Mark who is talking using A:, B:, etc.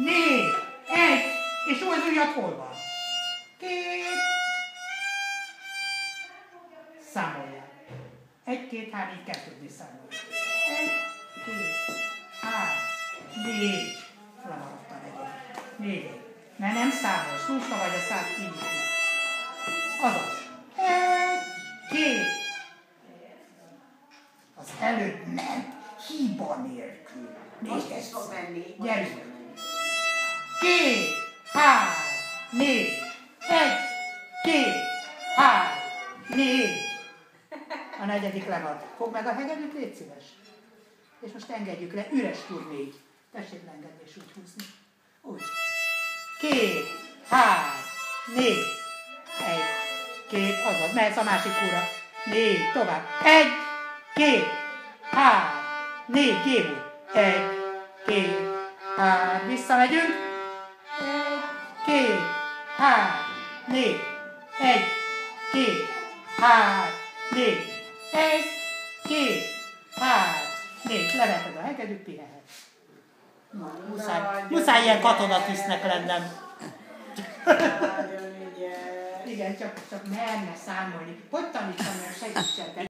A: 4, 1, és az ujjad hol van? 2, számolják. 1, 2, 3, így kell tudni számolni. 1, 2, 3, 4, lemaradta a negyedik. 4. Mert nem számolsz, lusta vagy a szád így. Azaz. 1, 2. Az előbb ment, hiba nélkül.
B: Most is fog menni.
A: Gyerünk. 2, 3, 4. 1, 2, 3, 4. A negyedik lemad. Fogd meg a hegedűt, légy szíves. És most engedjük le, üres túr 4. Tessék leengedni és úgy húzni. Úgy. 2, 3, 4. 1, 2, azaz. Mehetsz a másik úra. 4, tovább. 1, 2, 3, 4, gébú. 1, 2, 3, visszamegyünk. 1, 2, 3, 4. 1, 2, 3, 4. 1, 2, 3, 4. Leveted a hegedűt, pihenhetsz. Muszáj ilyen katonatisztnek lennem. Igen, csak merne számolni. Hogy tanítsam meg, segítsen?